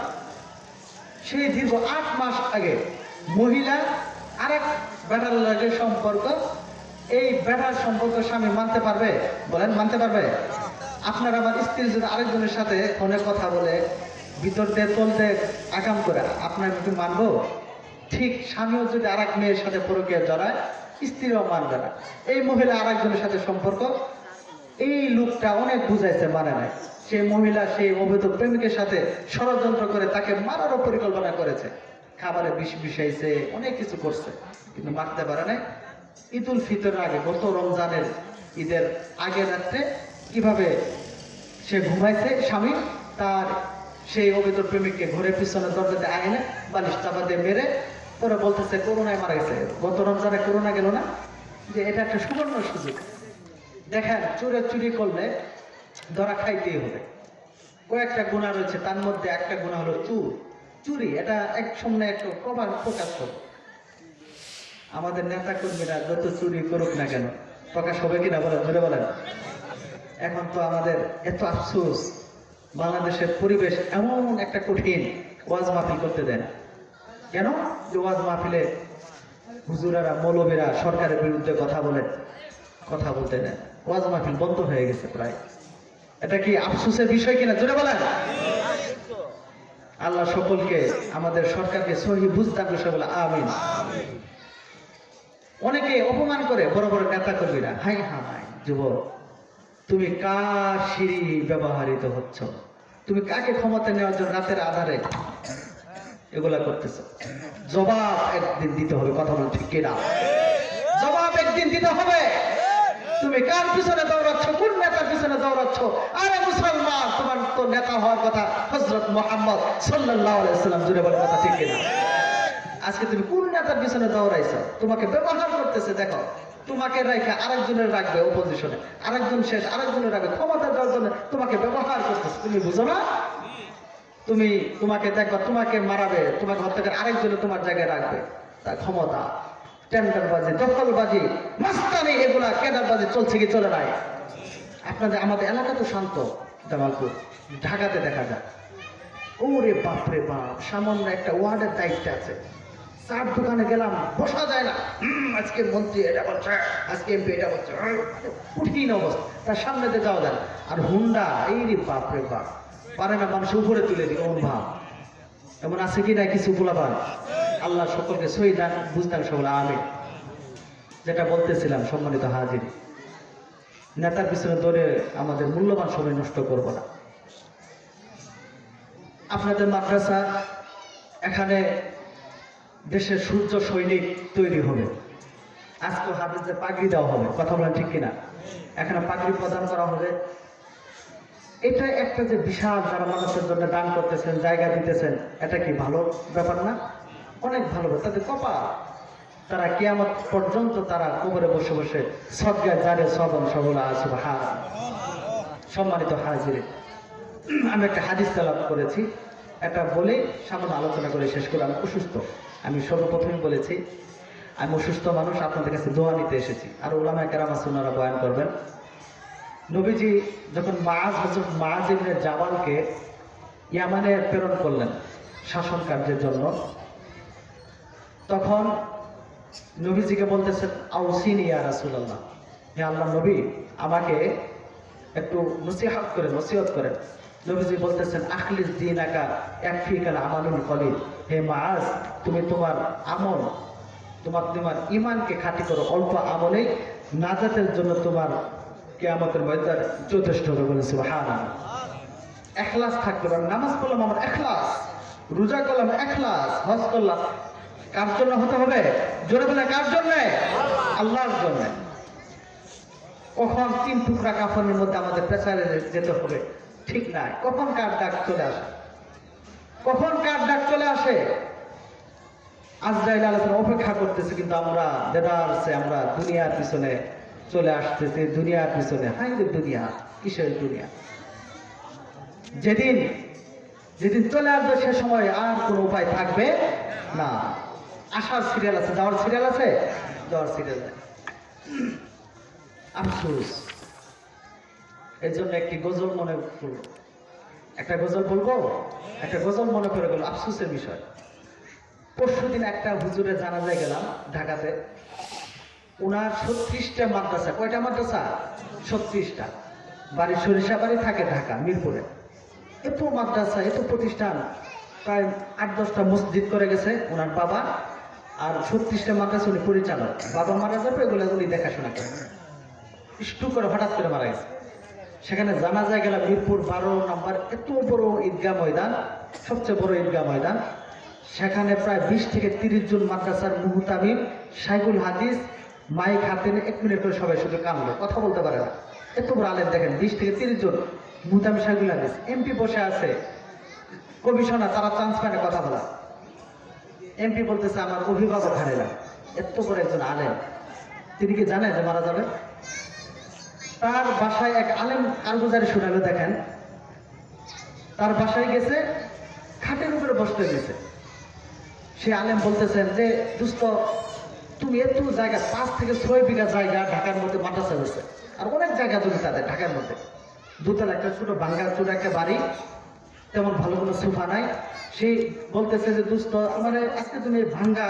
সেই দীর্ঘ 8 মাস আগে মহিলা আরেক বেটার লাগে সম্পর্ক, এই বেটার সম্পর্ক স্বামী মানতে পারবে? বলেন, মানতে পারবে? আপনার আমার স্ত্রী যদি আরেকজনের সাথে ফোনে কথা বলে, ভিতর দিয়ে চলতে আকাম করে, আপনার কি মানবো? ঠিক স্বামীও যদি আরেক মেয়ের সাথে পরকীয়া জড়ায়, স্ত্রীও মানবে না। এই মহিলা আরেকজনের সাথে সম্পর্ক, এই লোকটা অনেক বুঝাইছে, মানে নাই। সেই মহিলা সেই অবৈধ প্রেমিকের সাথে ষড়যন্ত্র করে তাকে মারারও পরিকল্পনা করেছে, খাবারে বিষ মিশাইছে, অনেক কিছু করছে, কিন্তু মারতে পারে নাই। ঈদুল ফিতরের আগে, গত রমজানের ঈদের আগের রাত্রে কিভাবে সে ঘুমাইছে, স্বামী তার সেই অবৈধ প্রেমিককে ঘরের পিছনে দরজাতে আইনে বালিশ চাপা দিয়ে মেরে, পরে বলতেছে করোনায় মারা গেছে। গত রমজানে করোনা গেল না, যে এটা একটা সুবর্ণ সুযোগ। দেখেন, চুরি করলে ধরা খাইতেই হবে। কয়েকটা গুনাহ রয়েছে, তার মধ্যে একটা গুনাহ হলো চুরি। এটা এক সময় একটু প্রকাশ করবে। আমাদের নেতা কর্মীরা যত চুরি করুক না কেন, প্রকাশ হবে কিনা বলেন, ধরে বলেন। এখন তো আমাদের এত আফসোস, বাংলাদেশের পরিবেশ এমন একটা কঠিন, ওয়াজ মাহফিল করতে দেন কেন? যে ওয়াজ মাহফিলে হুজুরেরা, মৌলবীরা সরকারের বিরুদ্ধে কথা বলতে দেন। ওয়াজ মাহফিল বন্ধ হয়ে গেছে প্রায়। এটা কি আফসোসের বিষয় কিনা, জোরে বলেন। আল্লাহ সকলকে, আমাদের সরকারকে সহি বুঝদার বিষয় বলে আমিন। অনেকে অপমান করে বড় বড় নেতা কর্মীরা, হাই হাই যুবক, তুমি কার সিঁড়ি ব্যবহৃত হচ্ছ, তুমি কাকে ক্ষমতা নেওয়ার জন্য রাতের আধারে এগুলা করতেছ। জবাব একদিন দিতে হবে, কথা বল ঠিক কিনা? জবাব একদিন দিতে হবে। তুমি কার পিছনে দৌড়াচ্ছ, কোন নেতার পিছনে দৌড়াচ্ছ? আরে মুসলমান, তোমার তো নেতা হওয়ার কথা হযরত মুহাম্মদ সাল্লাল্লাহু আলাইহি ওয়াসাল্লাম, জুড়ে বল কথা ঠিক কিনা? আজকে তুমি কোন নেতার পিছনে দৌড়াইছো? তোমাকে ব্যবহার করতেছে, দেখো তোমাকে রাখে আরেকজনের রাখবে অপোজিশনে, আরেকজন শেষ, আরেকজনের রাখবে ক্ষমতা দেওয়ার জন্য তোমাকে ব্যবহার করতেছে। তুমি বুঝো না? তোমাকে দেখবা, তোমাকে মারাবে, তোমাকে হত্যা করে আরেকজনে তোমার জায়গায় রাখবে। তার ক্ষমতা, টেন্ডারবাজি, দখলবাজি, মাস্তানি, এগুলা কেদারবাজি চলছে কি চলে নাই? আমাদের এলাকা তো শান্ত, জামালপুর, ঢাকাতে দেখা যায় ওরে বাপরে বাপ, সামান্য একটা ওয়ার্ডের দায়িত্ব আছে, চার দোকানে গেলাম বসা যায় না, আজকে মন্ত্রী এটা বলছে, আজকে এমপি এটা বলছে, কঠিন অবস্থা, তার সামনে দিয়ে যাওয়া যায়। আর হুন্ডা, এই রে বাপরে বাপ, পারে না মানুষ উপরে তুলে দিল, এমন ভাব। এমন আছে কি না কিছু পোলাপান? আল্লাহ সকলকে সহি দান, বুঝদান সকলে আমিন। যেটা বলতেছিলাম, সম্মানিত হাজির, নেতার পিছনে দৌড়ে আমাদের মূল্যবান সময় নষ্ট করব না। আপনাদের মাদ্রাসা, এখানে দেশের সূর্য সৈনিক তৈরি হবে। আজকে হাফেজদের পাগড়ি দেওয়া হবে, কথা বলেন ঠিক কিনা? এখানে পাগড়ি প্রদান করা হবে। এটা একটা যে বিশাল, যারা মানুষের জন্য দান করতেছেন, জায়গা দিতেছেন, এটা কি ভালো ব্যাপার না? অনেক ভালো। তাদের কপাল, তারা কিয়ামত পর্যন্ত তারা কবরে বসে বসে সদকা জারে সবন সবলা সুবহান। সম্মানিত হাজির, আমি একটা হাদিস তেলাওয়াত করেছি, এটা বলে সামান্য আলোচনা করে শেষ করে। আমি অসুস্থ, আমি সর্বপ্রথমে বলেছি আমি অসুস্থ মানুষ, আপনাদের কাছে দোয়া নিতে এসেছি। আর উলামায়ে কেরাম আছেন, ওনারা বয়ান করবেন। নবীজি যখন হযরত মুআয ইবনে জাবালকে ইয়ামানে প্রেরণ করলেন শাসন কার্যের জন্য, তখন নবীজিকে বলতেছেন, আউসিনি ইয়া রাসূলুল্লাহ, হে আল্লাহর নবী, আমাকে একটু নসিহত করেন। নবীজি বলতেছেন, আখলিস দীনাকা ইয়াকফিকাল আমালুল কলিল, হে মুআয, তুমি তোমার আমল, তোমার ঈমানকে খাঁটি করো, অল্প আমলেই নাজাতের জন্য তোমার কিয়ামতের ময়দানে যথেষ্ট হবে। বলেন সুবহানাল্লাহ। ইখলাস থাকতে হবে। নামাজ পড়লাম আমার ইখলাস, রোজা করলাম ইখলাস, হজ করলাম, কার জন্য হতে হবে? জোরে বলে কার জন্য? আল্লাহর জন্য। কখন 3 টুকরা কাফনের মধ্যে আমাদের পেছারে যেতে হবে ঠিক নাই। কখন কার ডাক চলে আসে, কখন কার ডাক চলে আসে? আজরাইল আলাইহিস সালাম অপেক্ষা করতেছে, কিন্তু আমরা দেদারসে আমরা দুনিয়ার পিছনে চলে আসতেছি, দুনিয়ার পিছনে। হাই রে দুনিয়া, কিসের দুনিয়া? যেদিন চলে আসবে সে সময় আর কোনো উপায় থাকবে না। আসার সিরিয়াল আছে, যাওয়ার সিরিয়াল আছে, যাওয়ার সিরিয়াল নেই। আফসোস। এর জন্য একটি গজল মনে পড়ল, একটা গজল বলবো, একটা গজল মনে পড়ে গেল, আফসোসের বিষয়। পরশুদিন একটা হুজুরের জানাজায় গেলাম ঢাকাতে। ওনার 36টা মাদ্রাসা। কয়টা মাদ্রাসা? 36টা। বাড়ির সরিষাবাড়ি, থাকে ঢাকা মিরপুরে। এত মাদ্রাসা, এত প্রতিষ্ঠান, প্রায় 8-10টা মসজিদ করে গেছে ওনার বাবা। আর 36টা মাদ্রাসা উনি পরিচালক। বাবা মারা যাবে, এগুলো উনি দেখাশোনা করেন। স্ট্রোক করে হঠাৎ করে মারা গেছে। সেখানে জানাজায় গেলাম, মিরপুর 12 নম্বর, এত বড় ঈদগাহ ময়দান, সবচেয়ে বড় ঈদগাহ ময়দান। সেখানে প্রায় 20 থেকে 30 জন মাদ্রাসার মুহতামিম, শাইখুল হাদিস, মাইক হাতে 1 মিনিট করে সবাই শুধু কামলো, কথা বলতে পারে না। এত বড় আলেম দেখেন, 20 থেকে 30 জন মুহতামিম, শাইখুল হাদিস। এমপি বসে আছে, কমিশনার, তারা চান্স পায় না কথা বলা। এমপি বলতেছে, আমার অভিভাবক হারাইলাম। এত বড় একজন আলেম, তিনি কি জানেন যে মারা যাবে? তার বাসায় এক আলেম কারগুজারি শোনালো, দেখেন তার বাসায় গেছে, খাটের উপরে বসতে গেছে। সে আলেম বলতেছেন যে, দোস্ত, তুমি এত জায়গা, 5 থেকে 6 বিঘা জায়গা ঢাকার মধ্যে মাদ্রাসা হয়েছে, আর অনেক জায়গা জমি তাদের ঢাকার মধ্যে। দোতলা একটা ছোট ভাঙ্গা চুর একটা বাড়ি, তেমন ভালো কোনো সোফা নাই। সে বলতেছে যে, দোস্ত, আমার আজকে তুমি ভাঙ্গা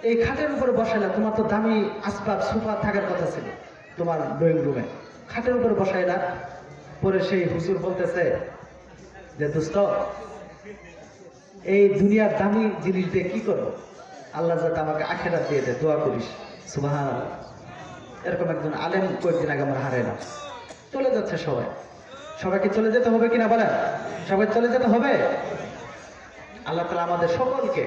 এই খাটের উপরে বসাইলা, তোমার তো দামি আসবাব সোফা থাকার কথা ছিল তোমার ড্রয়িং রুমে, খাটের উপরে বসাইলা। পরে সেই হুজুর বলতেছে যে, দোস্ত, এই দুনিয়ার দামি জিনিস দিয়ে কি করবো? আল্লাহ যাতে আমাকে আখিরাত দিয়ে দেয়, দোয়া করিস। সুবহানাল্লাহ। এরকম একজন আলেম কয়েকদিন আগে আমার হারাইলাম। চলে যাচ্ছে সবাই। সবাইকে চলে যেতে হবে কিনা বলেন? সবাই চলে যেতে হবে। আল্লাহ তাআলা আমাদের সকলকে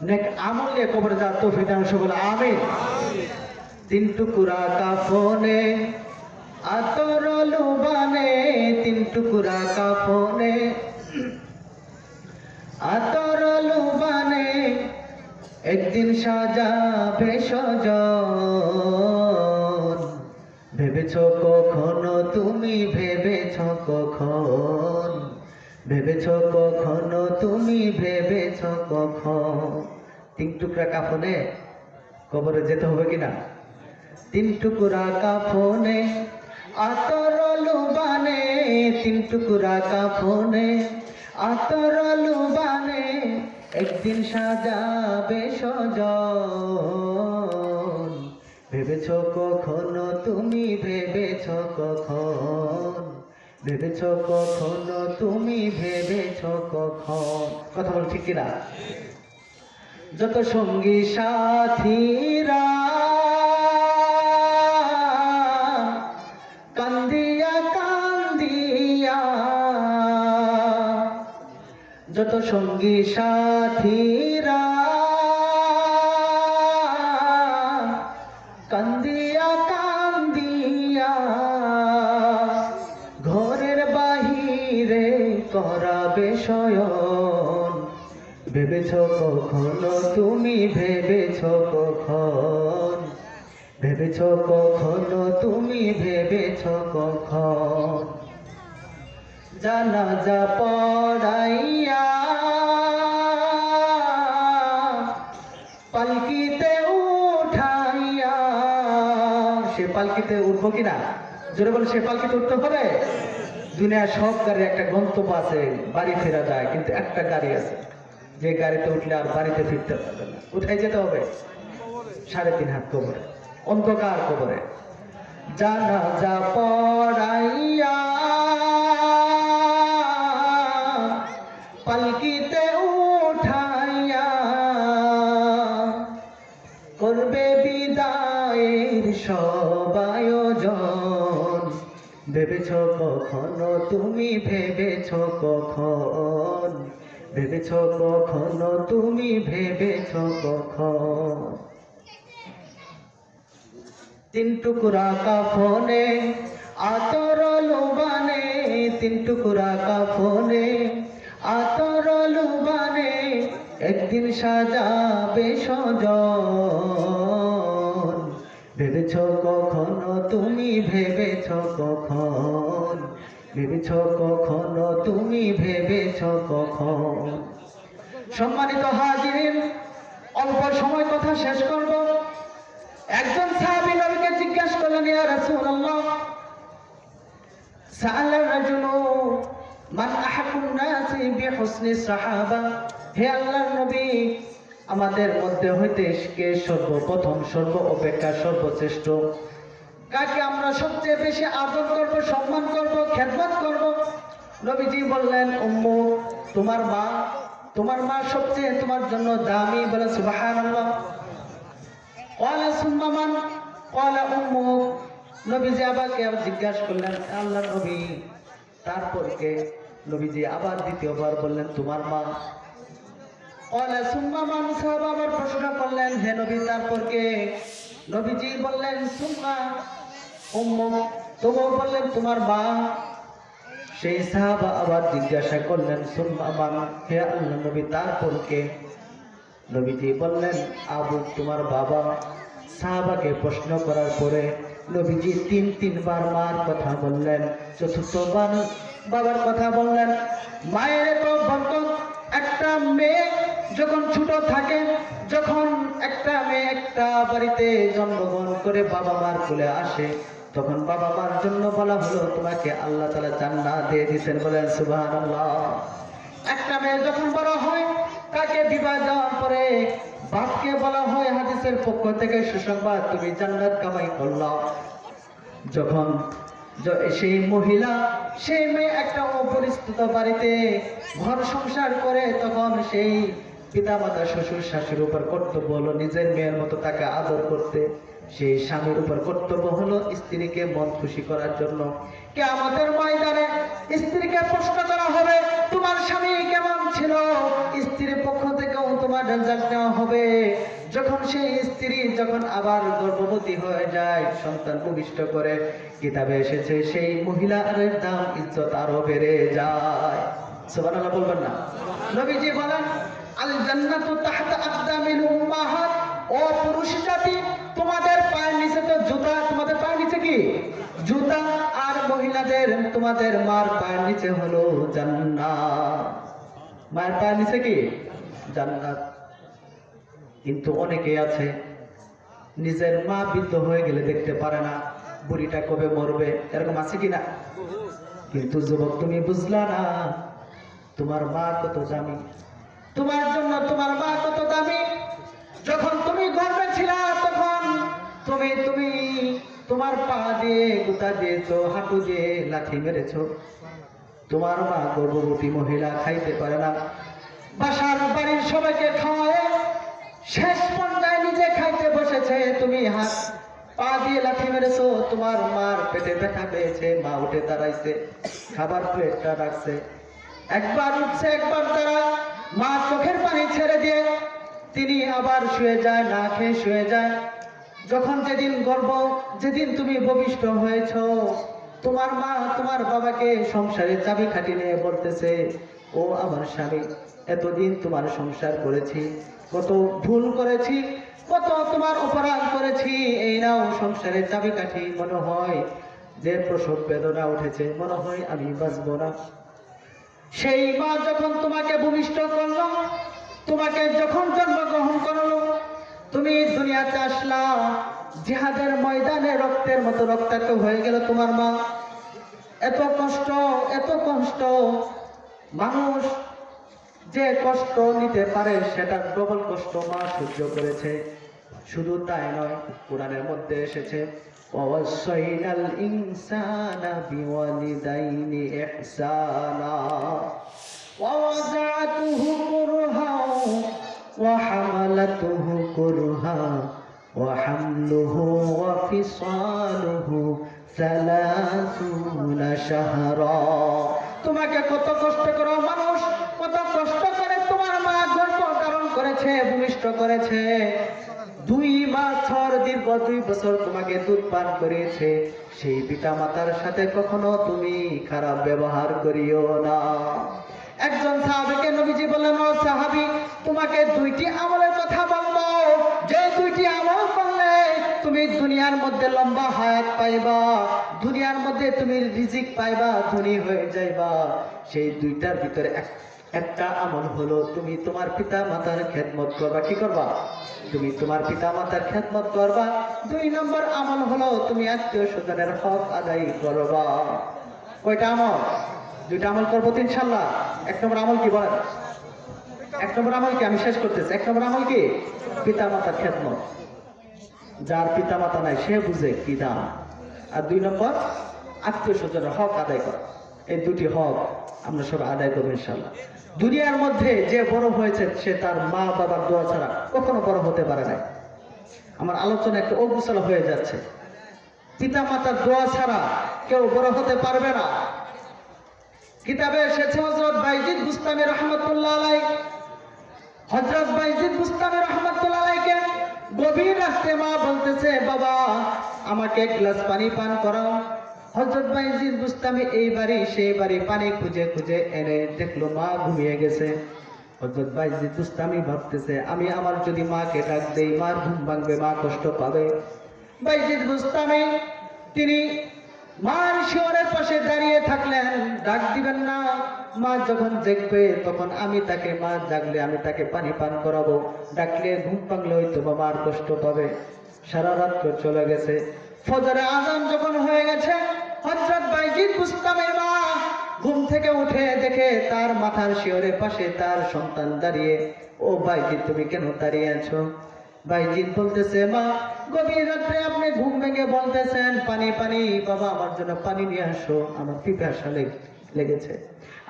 নেক আমল নিয়ে কবরে যাওয়ার তৌফিক দান করুন, আমিন। তিন টুকরা কাফনে আতর লুবানে, তিন টুকরা কাফনে আতর লুবানে, একদিন সাজাবে সজন। ভেবেছ কখনো তুমি, ভেবেছ কখন, ভেবেছ কখনো তুমি, ভেবেছ কখন। তিন টুকরা কাফনে কবরে যেতে হবে কিনা? তিন টুকরা কাফনে আতর লুবানে, তিন টুকরা কাফনে আতর লুবানে, একদিন সাজাবে সজন। ভেবেছ কখনো তুমি, ভেবেছ কখন, ভেবেছ কখনো তুমি, ভেবেছ কখন। কথা বল ঠিক কিনা? যত সঙ্গী সাথীরা কান্দিয়া কান্দিয়া, যত সঙ্গী সাথীরা কান্দিয়া কান্দিয়া, ঘরের বাহিরে করাবে শয়ন। ভেবেছ কখনো তুমি, ভেবেছ কখন, ভেবেছ কখনো তুমি, ভেবেছ কখন। জানাজা পড়াইয়া পালকিতে উঠাইয়া, সে পালকিতে উঠবো কিনা? জোরে বলে, সে পালকিতে উঠতে হবে। দুনিয়ার সব গাড়ির একটা গন্তব্য আছে, বাড়ি ফেরা যায়, কিন্তু একটা গাড়ি আছে যে গাড়িতে উঠলে আর বাড়িতে ফিরতে পারবে না। কোথায় যেতে হবে? 3.5 হাত কবরে, অন্ধকার কবরে। জানাজা পড়াইয়া পালকিতে উঠাইয়া, করবে বিদায়ের সব আয়োজন। ভেবেছ কখনো তুমি, ভেবেছ কখন, ভেবেছ কখনো তুমি, ভেবেছ কখন। তিন টুকরা কাফনে আতর লুবানে, তিন টুকরা কাফনে আতর লুবানে, একদিন সাজাবে সজন। ভেবেছ কখনো তুমি, ভেবেছ কখন, ভেবেছ কখনো তুমি, ভেবেছ কখন। সম্মানিত হাজিরিন, অল্প সময় কথা শেষ করব। একজন সাহাবী নবীকে জিজ্ঞাসা করলেন, ইয়া রাসূলুল্লাহ, সাআলা রাজুলু মান আহাকুন নাসি বিহুসনি সাহাবা। হে আল্লাহর নবী, আমাদের মধ্যে হইতে কে সর্বপ্রথম, সর্ব অপেক্ষা সর্বশ্রেষ্ঠ? কাকে আমরা সবচেয়ে বেশি আদর করব, সম্মান করব, খেদমত করব? নবীজি বললেন, উম্মু, তোমার মা। তোমার মা সবচেয়ে তোমার জন্য দামি। বলে সুবহানাল্লাহ। ক্বালা সুম্মা মান? ক্বালা উম্মু। নবীজি আবার জিজ্ঞাসা করলেন, আল্লাহর নবী, তারপর কে? নবীজি আবার দ্বিতীয়বার বললেন, তোমার মা। ক্বালা সুম্মা মান? সাহাবা আবার প্রশ্ন করলেন, হে নবী, তারপর কে? নবীজি বললেন, সুম্মা উম্মু। তবুও বললেন, তোমার মা। সেই সাহাবা আবার জিজ্ঞাসা করলেন, সুম্মা মান? হে আল্লাহর নবী, তারপর কে? নবীজি বললেন, আবু, তোমার বাবা। সাহাবাকে প্রশ্ন করার পরে নবীজি তিনবার মার কথা বললেন, চতুর্থবার বাবার কথা বললেন। মায়ের এত বরকত। একটা মেয়ে যখন ছোট থাকে, যখন একটা মেয়ে একটা বাড়িতে জন্মগ্রহণ করে বাবা মার কোলে আসে, তখন বাবা মার জন্য বলা হলো, তোমাকে আল্লাহ তাআলা জান্নাত দিয়ে দিয়েছেন। বলেন সুবহানাল্লাহ। একটা মেয়ে যখন বড় হয়, তাকে বিবাহ দেওয়ার পরে বাপকে বলা হয় হাদিসের পক্ষ থেকে সুসংবাদ, তুমি জান্নাত কামাই করলাম। যখন সেই মহিলা, সেই মেয়ে একটা অপরিচিত বাড়িতে ঘর সংসার করে, তখন সেই পিতামাতা, শ্বশুর শাশুড়ির উপর কর্তব্য হলো নিজের মেয়ের মতো তাকে আদর করতে, সেই স্বামীর উপর কর্তব্য হলো স্ত্রীকে মন খুশি করার জন্য। কিয়ামতের ময়দানে স্ত্রীকে প্রশ্ন করা হবে, তোমার স্বামী কেমন ছিল? স্ত্রীর পক্ষ থেকেও তোমার রেজাল্ট নেওয়া হবে। যখন সেই স্ত্রী যখন আবার গর্ভবতী হয়ে যায়, সন্তান ভূমিষ্ঠ করে, কিতাবে এসেছে সেই মহিলার দাম ইজ্জত আরো বেড়ে যায়। সুবহানাল্লাহ বলবেন না? নবীজি বলেন, আল জান্নাতু তাহতা আকদামিল উম্মাহাত। ও পুরুষ জাতি, তোমাদের পায়ের নিচে তো জুতা, তোমাদের পায়ের নিচে কি? জুতা। আর মহিলাদের, তোমাদের মার পায়ের নিচে হলো জান্নাত। মায়ের পায়ের নিচে কি? জান্নাত। কিন্তু অনেকে আছে নিজের মা বৃদ্ধ হয়ে গেলে দেখতে পারে না বুড়িটা কবে মরবে, এরকম আছে কিনা? কিন্তু যুবক, তুমি বুঝলা না তোমার মা কত দামি, তোমার জন্য তোমার মা কত দামি। যখন তুমি গর্ভে ছিলা তখন তুমি তুমি তোমার পা দিয়ে গুতা দিয়েছো, হাঁটু দিয়ে লাথি মেরেছো। তোমার মা গর্ভবতী মহিলা খাইতে পারে না, বাসার বাড়ির সবাইকে খাওয়ায় শেষ পর্যায়ে নিজে খাইতে বসেছে, তুমি হাত পা দিয়ে লাথি মেরেছো। তোমার মার পেটে ব্যথা পেয়েছে, মা উঠে দাঁড়াইছে, খাবার প্লেটটা রাখছে, একবার উঠছে একবার দাঁড়ায়, মা চোখের পানি ছেড়ে দিয়ে তিনি আবার শুয়ে যায়, না খেয়ে শুয়ে যায়। যখন যেদিন তুমি ভূমিষ্ঠ হয়েছ, তোমার মা তোমার বাবাকে সংসারের চাবিকাঠি নিয়ে বলতেছে, ও আমার স্বামী, এতদিন তোমার সংসার করেছি, কত ভুল করেছি, কত তোমার অপরাধ করেছি, এই নাও সংসারের চাবিকাঠি। মনে হয় যে প্রসব বেদনা উঠেছে, মনে হয় আমি বাঁচবো না। সেই মা যখন তোমাকে ভূমিষ্ঠ করলো, তোমাকে যখন জন্মগ্রহণ করলো, তুমি দুনিয়াতে আসলা, জিহাদের ময়দানে রক্তের মতো রক্তাক্ত হয়ে গেল তোমার মা। এত কষ্ট, এত কষ্ট, মানুষ যে কষ্ট নিতে পারে সেটা ডবল কষ্ট মা সহ্য করেছে। শুধু তাই নয়, কোরআনের মধ্যে এসেছে, ওয়াসাইনাল ইনসানা বিওয়ালিদাইনি ইহসানা ওয়াওয়াদাতুহু কুরহা ওয়া হামালাতুহু কুরহা ওয়া হামলুহু ওয়া ফিসালুহু 30 শাহরা। তোমাকে কত কষ্ট করে মানুষ, কত কষ্ট করে তোমার মা গর্ভ ধারণ করেছে, ভূমিষ্ঠ করেছে। 2 মাস দীর্ঘ 2 বছর তোমাকে দুধ পান করিয়েছে। সেই পিতা মাতার সাথে কখনো তুমি খারাপ ব্যবহার করিও না। একজন সাহাবীকে নবীজি বললেন, ও সাহাবী, তোমাকে 2টি আমলের কথা বলবো, যে 2টি আমল করলে তুমি দুনিয়ার মধ্যে লম্বা হায়াত পাইবা, দুনিয়ার মধ্যে তুমি রিজিক পাইবা, ধনী হয়ে যাইবা। সেই 2টার ভিতরে একটা আমল হলো, তুমি তোমার পিতা মাতার খেদমত করবা। কি করবা? তুমি তোমার পিতা মাতার খেদমত করবা। 2 নম্বর আমল হলো, তুমি আত্মীয় স্বজনের হক আদায় করবা। কয়টা আমল? 2টা আমল করবো তো ইনশাআল্লাহ। 1 নম্বর আমল কি বলেন? 1 নম্বর আমল কি? আমি শেষ করতেছি। 1 নম্বর আমল কি? পিতা মাতার খেদমত। যার পিতা মাতা নাই সে বুঝে কি দাম। আর 2 নম্বর আত্মীয় স্বজনের হক আদায় করা। এই 2টি হক আমরা সব আদায় করবো ইনশাআল্লাহ। দুনিয়ার মধ্যে যে বড় হয়েছে সে তার মা বাবার দোয়া ছাড়া কখনো বড় হতে পারে না। আমার আলোচনা একটু অগুছালো হয়ে যাচ্ছে। পিতা মাতার দোয়া ছাড়া কেউ বড় হতে পারবে না। কিতাবে এসেছে, হযরত বাইজিদ বুস্তামি রাহমাতুল্লাহ আলাইহি, হযরত বাইজিদ বুস্তামি রাহমাতুল্লাহ আলাইহিকে গভীর রাতে মা বলতেছে, বাবা আমাকে এক গ্লাস পানি পান করাও। হযরত বাইজিদ বুস্তামি এই বাড়ি সেই বাড়ি পানি খুঁজে খুঁজে এনে দেখলো মা ঘুমিয়ে গেছে। হযরত বাইজিদ বুস্তামি ভাবতেছে, আমি আমার যদি মাকে ডাক দেই, মার ঘুম ভাঙবে, মা কষ্ট পাবে। বাইজিদ বুস্তামি তিনি মার শিয়রের পাশে দাঁড়িয়ে থাকলেন, ডাক দিবেন না। মা যখন দেখবে তখন আমি তাকে, মা জাগলে আমি তাকে পানি পান করাবো, ডাকলে ঘুম ভাঙলে হয়তো মার কষ্ট পাবে। সারা রাত চলে গেছে। ফজরে আযান যখন হয়ে গেছে, হযরত বাইজিদ বুস্তামির মা ঘুম থেকে উঠে দেখে তার মাথার শিয়রের পাশে তার সন্তান দাঁড়িয়ে। ও বাইজিদ, তুমি কেন দাঁড়িয়ে আছো? বাইজিদ বলতেছে, মা গভীর রাত্রে আপনি ঘুম ভেঙে বলতেছেন পানি পানি, বাবা আমার জন্য পানি নিয়ে আসো, আমার পিপাসা লেগেছে।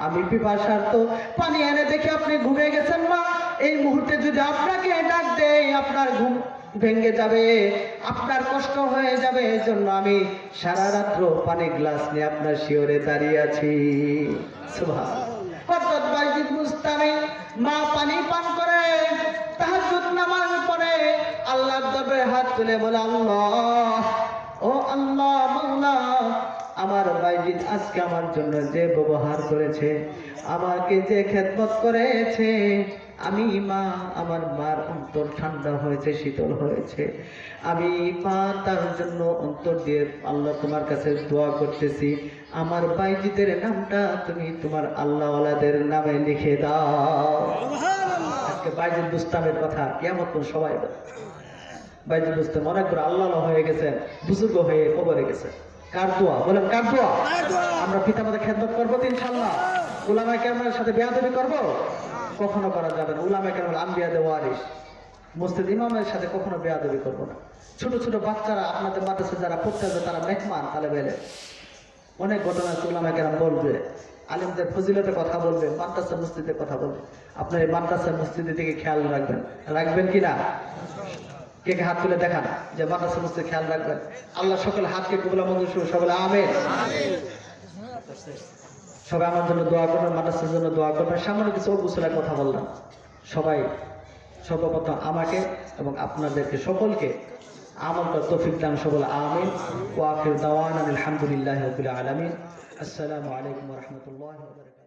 আমি পিপাসার তো পানি এনে দেখে আপনি ঘুমিয়ে গেছেন। মা এই মুহূর্তে যদি আপনাকে ডাক দেই আপনার ঘুম ভেঙে যাবে, আপনার কষ্ট হয়ে যাবে, এজন্য আমি সারা রাত্র পানি গ্লাস নিয়ে আপনার শিওরে দাঁড়িয়ে আছি। সুবহানাল্লাহ। হযরত বাইজিদ বুস্তামি মা পানি পান করে তাহাজ্জুদ নামাজ পড়ে আল্লাহর দরবারে হাত তুলে বলে, আল্লাহ, ও আল্লাহ মাওলা, আমার বাইজিদ আজকে আমার জন্য যে ব্যবহার করেছে, আমাকে যে খেদমত করেছে, আমি মা, আমার মার অন্তর ঠান্ডা হয়েছে, শীতল হয়েছে। আমি মা তার জন্য অন্তর দিয়ে আল্লাহ তোমার কাছে দোয়া করতেছি, আমার বাইজিদের নামটা তুমি তোমার আল্লাহওয়ালাদের নামে লিখে দাও। আজকে বাইজিদ বুস্তামের কথা কিয়ামত পর্যন্ত সবাই বলে। বাইজিদ বুস্তাম অনেক বড় আল্লাহ হয়ে গেছেন, বুজুর্গ হয়ে কবরে গেছে। কার দোয়া বলেন, কার দোয়া? আমরা পিতামাতার খেদমত করবো তো ইনশাআল্লাহ। উলামায়ে কেরামের সাথে বেয়াদবি করবো? কখনো করা যাবে না। উলামায়ে কেরাম আম্বিয়াদের ওয়ারিস, মসজিদ ইমামের সাথে কখনো বেয়াদবি করবো না। ছোট ছোট বাচ্চারা আপনাদের মাদ্রাসা যারা পড়তে আসবে তারা মেহমান, তাহলে বেলে অনেক ঘটনা আছে। উলামায়ে কেরাম বলবে, আলিমদের ফজিলতের কথা বলবে, মাদ্রাসা মসজিদের কথা বলবে। আপনার এই মাদ্রাসা মসজিদের দিকে খেয়াল রাখবেন, রাখবেন কিনা? কে কে হাত তুলে দেখান যে মাদ্রাসা মসজিদ খেয়াল রাখবেন। আল্লাহ সকল হাতকে কবুল মঞ্জুর করুন, সকলে আমিন। সবাই আমার জন্য দোয়া করবেন, মাদ্রাসার জন্য দোয়া করবেন। সামান্য কিছু অবুসলের কথা বললাম। সবাই সর্বপ্রথম আমাকে এবং আপনাদেরকে সকলকে আমলটা তৌফিক দান, সকলে আমিন। ওয়া আখির দাওয়ানা আলহামদুলিল্লাহি রাব্বিল আলামিন। আসসালামু আলাইকুম ওয়া রাহমাতুল্লাহি ওয়া বারাকাতুহু।